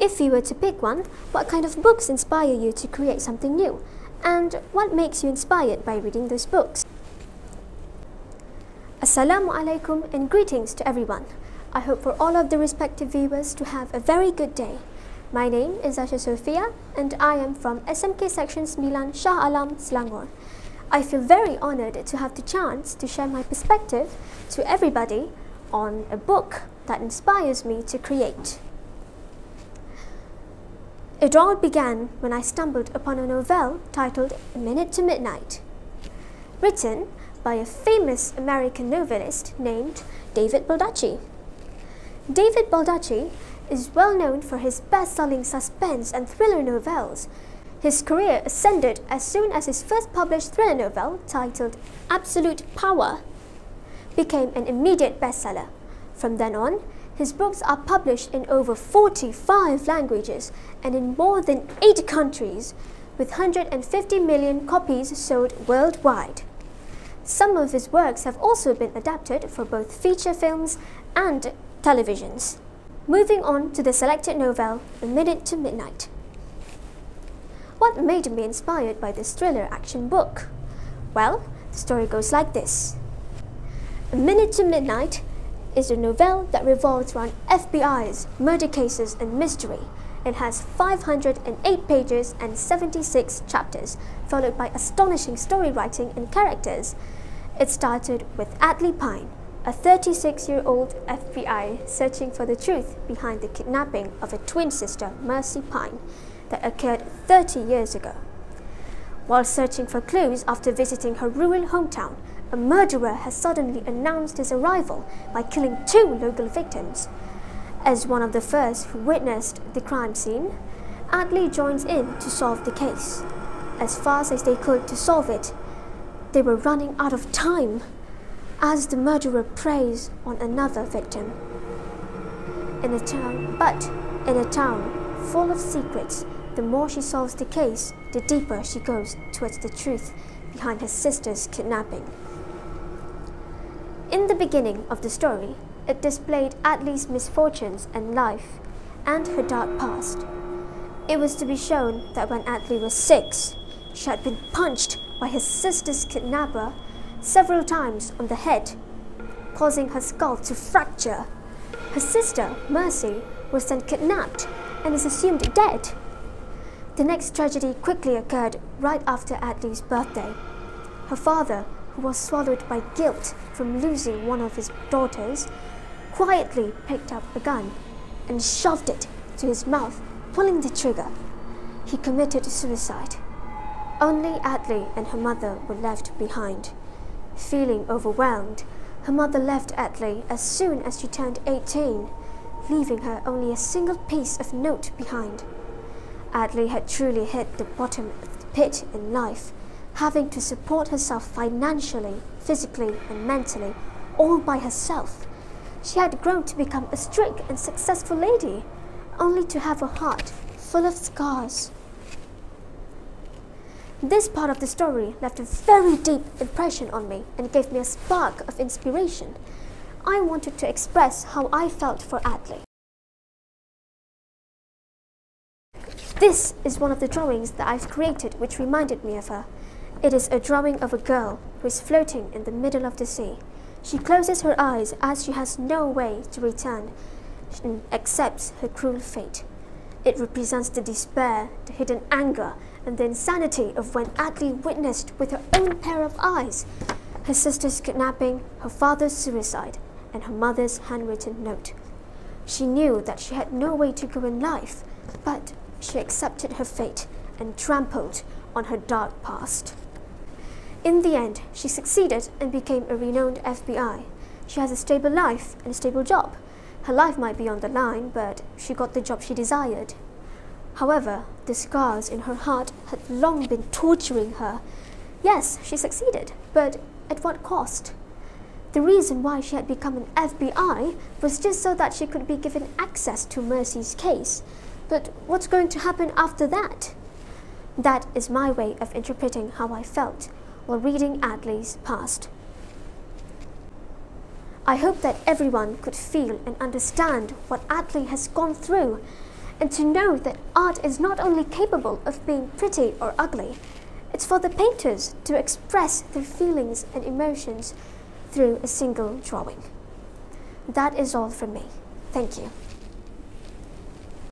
If you were to pick one, what kind of books inspire you to create something new? And what makes you inspired by reading those books? Assalamu alaikum and greetings to everyone. I hope for all of the respective viewers to have a very good day. My name is Aisya Sophia and I am from SMK Seksyen 9 Shah Alam, Selangor. I feel very honored to have the chance to share my perspective to everybody on a book that inspires me to create. It all began when I stumbled upon a novel titled A Minute to Midnight, written by a famous American novelist named David Baldacci. David Baldacci is well known for his best-selling suspense and thriller novels. His career ascended as soon as his first published thriller novel, titled Absolute Power, became an immediate bestseller. From then on, his books are published in over 45 languages and in more than 8 countries, with 150 million copies sold worldwide. Some of his works have also been adapted for both feature films and televisions. Moving on to the selected novel, A Minute to Midnight. What made me inspired by this thriller action book? Well, the story goes like this. A Minute to Midnight is a novel that revolves around FBI's murder cases and mystery. It has 508 pages and 76 chapters, followed by astonishing story writing and characters. It started with Adley Pine, a 36-year-old FBI searching for the truth behind the kidnapping of a twin sister, Mercy Pine, that occurred 30 years ago. While searching for clues after visiting her rural hometown, a murderer has suddenly announced his arrival by killing 2 local victims. As one of the first who witnessed the crime scene, Adley joins in to solve the case. As fast as they could to solve it, they were running out of time as the murderer preys on another victim. In a town full of secrets, the more she solves the case, the deeper she goes towards the truth behind her sister's kidnapping. In the beginning of the story, it displayed Adley's misfortunes and life and her dark past. It was to be shown that when Adley was 6, she had been punched by her sister's kidnapper several times on the head, causing her skull to fracture. Her sister, Mercy, was then kidnapped and is assumed dead. The next tragedy quickly occurred right after Adley's birthday. Her father, who was swallowed by guilt from losing one of his daughters, quietly picked up a gun and shoved it to his mouth, pulling the trigger. He committed suicide. Only Adley and her mother were left behind. Feeling overwhelmed, her mother left Adley as soon as she turned 18, leaving her only a single piece of note behind. Adley had truly hit the bottom of the pit in life, having to support herself financially, physically and mentally, all by herself. She had grown to become a strict and successful lady, only to have a heart full of scars. This part of the story left a very deep impression on me and gave me a spark of inspiration. I wanted to express how I felt for Adley. This is one of the drawings that I've created which reminded me of her. It is a drawing of a girl who is floating in the middle of the sea. She closes her eyes as she has no way to return and accepts her cruel fate. It represents the despair, the hidden anger, and the insanity of when Adley witnessed with her own pair of eyes her sister's kidnapping, her father's suicide, and her mother's handwritten note. She knew that she had no way to go in life, but she accepted her fate and trampled on her dark past. In the end, she succeeded and became a renowned FBI. She has a stable life and a stable job. Her life might be on the line, but she got the job she desired. However, the scars in her heart had long been torturing her. Yes, she succeeded, but at what cost? The reason why she had become an FBI was just so that she could be given access to Mercy's case. But what's going to happen after that? That is my way of interpreting how I felt while reading Adley's past. I hope that everyone could feel and understand what Adley has gone through and to know that art is not only capable of being pretty or ugly, it's for the painters to express their feelings and emotions through a single drawing. That is all from me. Thank you.